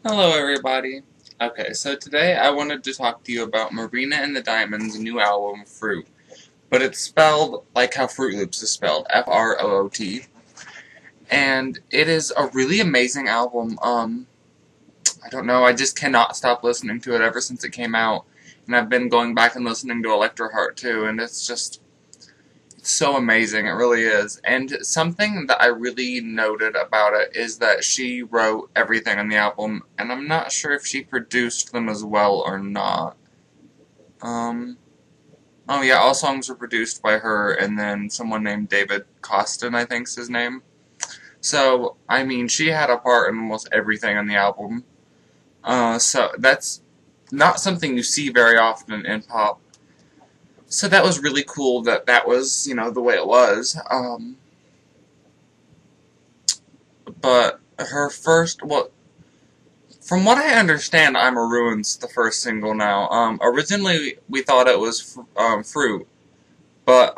Hello everybody. Okay, so today I wanted to talk to you about Marina and the Diamonds' new album, Froot. But it's spelled like how Fruit Loops is spelled, F-R-O-O-T. And it is a really amazing album. I don't know, I just cannot stop listening to it ever since it came out. And I've been going back and listening to Electro Heart too, and it's so amazing, it really is. And something that I really noted about it is that she wrote everything on the album, and I'm not sure if she produced them as well or not. Oh yeah, all songs were produced by her, and then someone named David Costin, I think's his name. So, I mean, she had a part in almost everything on the album. So that's not something you see very often in pop. So that was really cool that was, the way it was. But her first, well, from what I understand, I'm a Ruin's the first single now. Originally we thought it was Fruit, but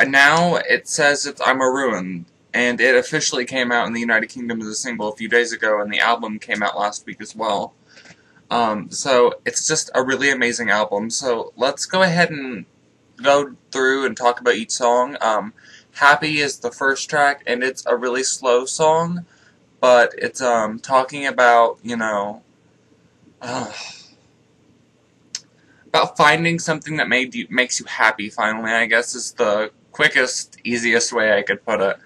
now it says it's I'm a Ruin, and it officially came out in the United Kingdom as a single a few days ago, and the album came out last week as well. So it's just a really amazing album. So let's go ahead and go through and talk about each song. Happy is the first track, and it's a really slow song, but it's talking about, about finding something that makes you happy finally, I guess is the quickest, easiest way I could put it.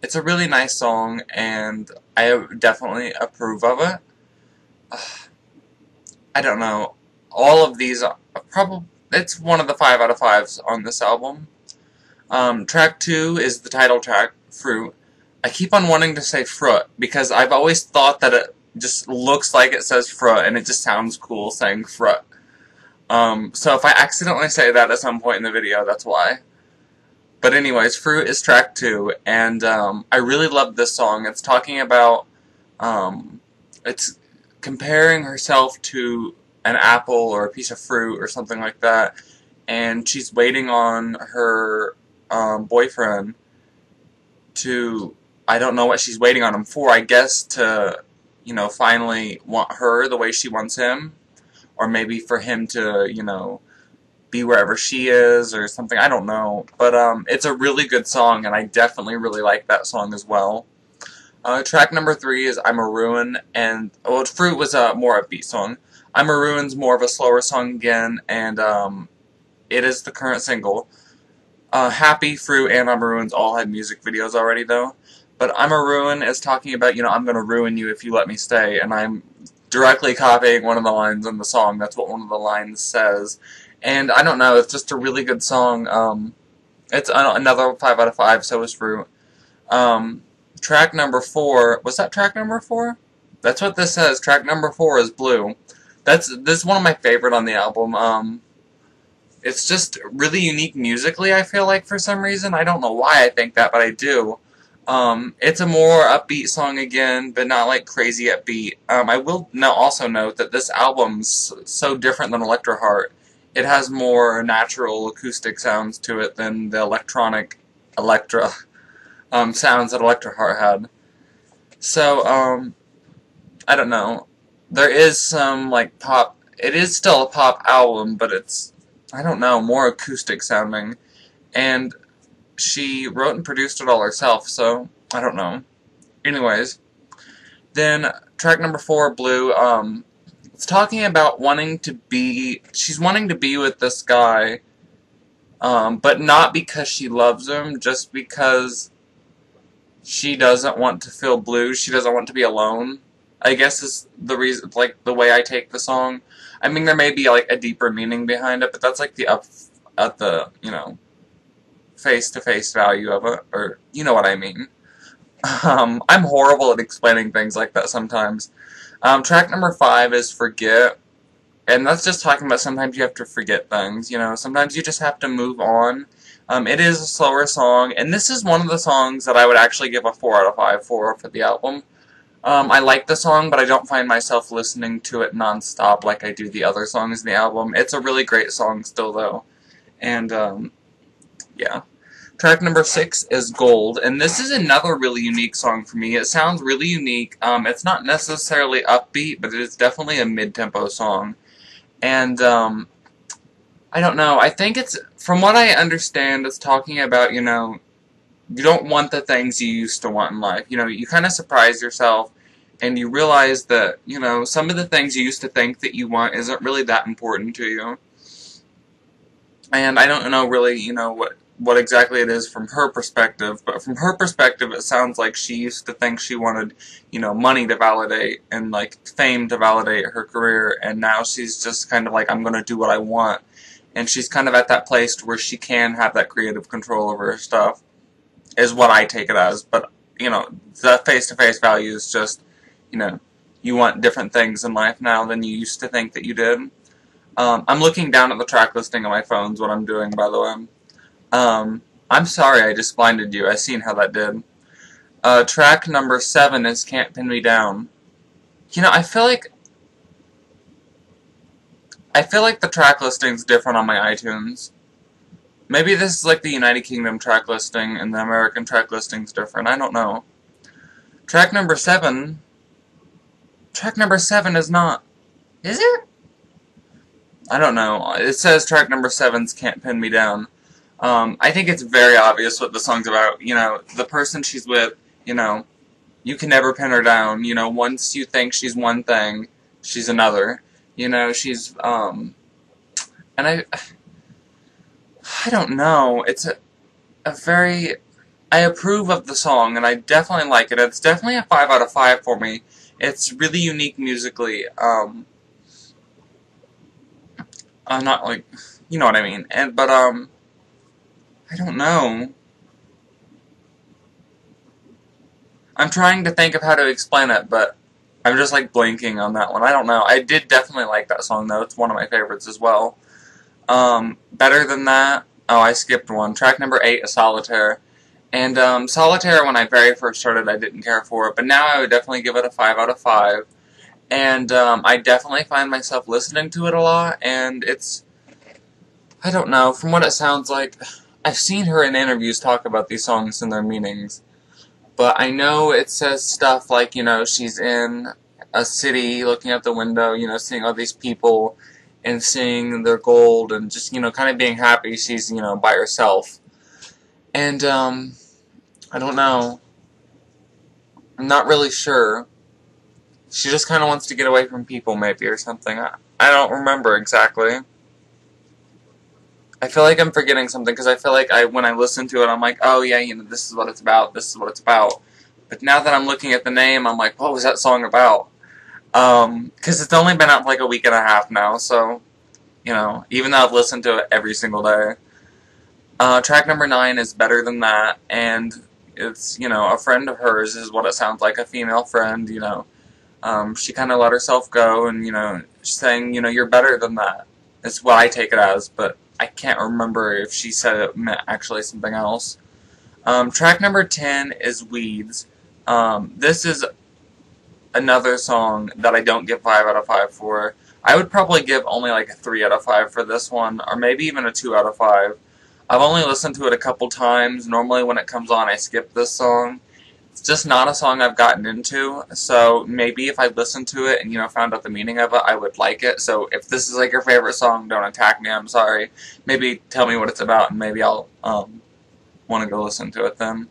It's a really nice song, and I definitely approve of it. I don't know. All of these are probably, it's one of the 5 out of 5s on this album. Track 2 is the title track, Fruit. I keep on wanting to say Froot because I've always thought that it just looks like it says Froot and it just sounds cool saying Froot. So if I accidentally say that at some point in the video, that's why. But anyways, Fruit is track 2, and I really love this song. It's talking about, it's comparing herself to an apple or a piece of fruit or something like that, and she's waiting on her boyfriend to, I don't know what she's waiting on him for, I guess to, finally want her the way she wants him, or maybe for him to, be wherever she is or something, I don't know, but it's a really good song, and I definitely really like that song as well. Track number 3 is I'm a Ruin, and, well, Fruit was a more upbeat song. I'm a Ruin's more of a slower song again, and it is the current single. Happy, Fruit, and I'm a Ruin's all had music videos already, though. But I'm a Ruin is talking about, I'm going to ruin you if you let me stay, and I'm directly copying one of the lines in the song. That's what one of the lines says. And I don't know, it's just a really good song. It's another 5 out of 5, so is Fruit. Track number 4, was that track number 4? That's what this says. Track number 4 is Blue. This is one of my favorite on the album. It's just really unique musically, I feel like, for some reason. I don't know why I think that, but I do. It's a more upbeat song again, but not like crazy upbeat. I will also note that this album's so different than Electro Heart. It has more natural acoustic sounds to it than the electronic sounds that Electro Heart had. So, I don't know. There is some, like, pop. It is still a pop album, but it's, I don't know, more acoustic sounding. And she wrote and produced it all herself, so I don't know. Anyways, then track number 4, Blue, it's talking about she's wanting to be with this guy, but not because she loves him, just because she doesn't want to feel blue, she doesn't want to be alone, I guess is the reason, like, the way I take the song. I mean, there may be, like, a deeper meaning behind it, but that's, like, face-to-face value of it, or, you know what I mean. I'm horrible at explaining things like that sometimes. Track number 5 is Forget, and that's just talking about sometimes you have to forget things, sometimes you just have to move on. It is a slower song, and this is one of the songs that I would actually give a 4 out of 5 for the album. I like the song, but I don't find myself listening to it non-stop like I do the other songs in the album. It's a really great song still, though, and, yeah. Track number 6 is Gold, and this is another really unique song for me. It sounds really unique. It's not necessarily upbeat, but it's definitely a mid-tempo song. And, I don't know, I think it's, from what I understand, it's talking about, you know, you don't want the things you used to want in life. You know, you kind of surprise yourself, and you realize that, you know, some of the things you used to think that you want isn't really that important to you. And I don't know really, you know, what exactly it is from her perspective, but from her perspective it sounds like she used to think she wanted, you know, money to validate and, like, fame to validate her career, and now she's just kind of like, I'm gonna do what I want. And she's kind of at that place where she can have that creative control over her stuff, is what I take it as. But, you know, the face-to-face value is just, you know, you want different things in life now than you used to think that you did. I'm looking down at the track listing on my phone is what I'm doing, by the way. I'm sorry I just blinded you. I seen how that did. Track number 7 is Can't Pin Me Down. You know, I feel like the track listing's different on my iTunes. Maybe this is like the United Kingdom track listing and the American track listing's different. I don't know. Track number 7 is not. Is it? I don't know. It says track number 7's Can't Pin Me Down. I think it's very obvious what the song's about. You know, the person she's with, you know, you can never pin her down. You know, once you think she's one thing, she's another. You know, she's, and I don't know. It's a very, I approve of the song, and I definitely like it. It's definitely a 5 out of 5 for me. It's really unique musically. I'm not like, you know what I mean. But I don't know. I'm trying to think of how to explain it, but I'm just like blanking on that one. I don't know. I did definitely like that song though. It's one of my favorites as well. Better than that, oh, I skipped one. Track number 8 is Solitaire. And Solitaire, when I very first started, I didn't care for it, but now I would definitely give it a 5 out of 5. And I definitely find myself listening to it a lot, and it's, I don't know, from what it sounds like, I've seen her in interviews talk about these songs and their meanings, but I know it says stuff like, you know, she's in a city looking out the window, you know, seeing all these people and seeing their gold and just, you know, kind of being happy she's, you know, by herself. And, I don't know. I'm not really sure. She just kind of wants to get away from people, maybe, or something. I don't remember exactly. I feel like I'm forgetting something, because I feel like when I listen to it, I'm like, oh yeah, you know, this is what it's about, this is what it's about. But now that I'm looking at the name, I'm like, what was that song about? Because it's only been out for like a week and a half now, so, you know, even though I've listened to it every single day. Track number 9 is Better Than That, and it's, you know, a friend of hers is what it sounds like, a female friend, you know. She kind of let herself go, and, you know, saying, you know, you're better than that. It's what I take it as, but I can't remember if she said it meant actually something else. Track number 10 is Weeds. This is another song that I don't give 5 out of 5 for. I would probably give only like a 3 out of 5 for this one, or maybe even a 2 out of 5. I've only listened to it a couple times. Normally when it comes on, I skip this song. It's just not a song I've gotten into, so maybe if I listened to it and, you know, found out the meaning of it, I would like it. So if this is like your favorite song, don't attack me, I'm sorry. Maybe tell me what it's about, and maybe I'll want to go listen to it then.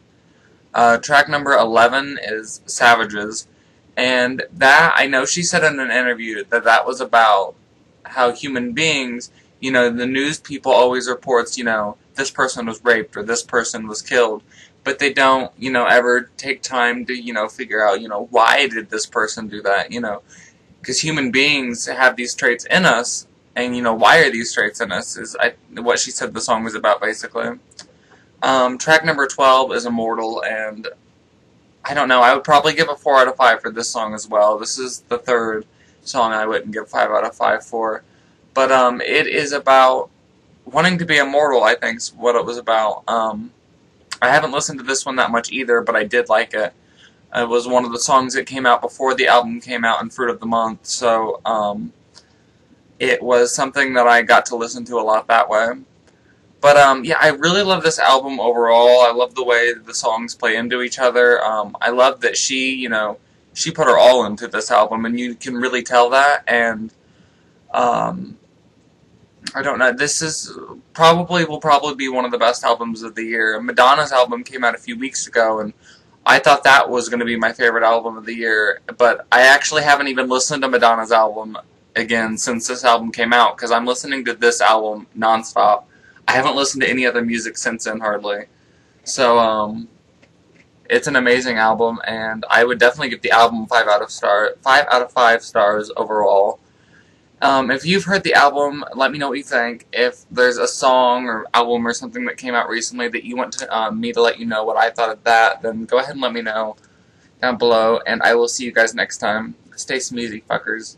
Track number 11 is Savages, and that, I know she said in an interview that that was about how human beings, you know, the news people always reports, you know, this person was raped or this person was killed, but they don't, you know, ever take time to, you know, figure out, you know, why did this person do that, you know, because human beings have these traits in us, and, you know, why are these traits in us is what she said the song was about, basically. Track number 12 is Immortal, and I don't know, I would probably give a 4 out of 5 for this song as well. This is the third song I wouldn't give 5 out of 5 for, but it is about wanting to be immortal, I think is what it was about. I haven't listened to this one that much either, but I did like it. It was one of the songs that came out before the album came out in Fruit of the Month, so it was something that I got to listen to a lot that way. But yeah, I really love this album overall. I love the way the songs play into each other. I love that she put her all into this album, and you can really tell that. And um, I don't know. This is will probably be one of the best albums of the year. Madonna's album came out a few weeks ago, and I thought that was going to be my favorite album of the year. But I actually haven't even listened to Madonna's album again since this album came out, because I'm listening to this album nonstop. I haven't listened to any other music since then, hardly. So it's an amazing album, and I would definitely give the album 5 out of 5 stars overall. If you've heard the album, let me know what you think. If there's a song or album or something that came out recently that you want me to let you know what I thought of that, then go ahead and let me know down below, and I will see you guys next time. Stay smoothie, fuckers.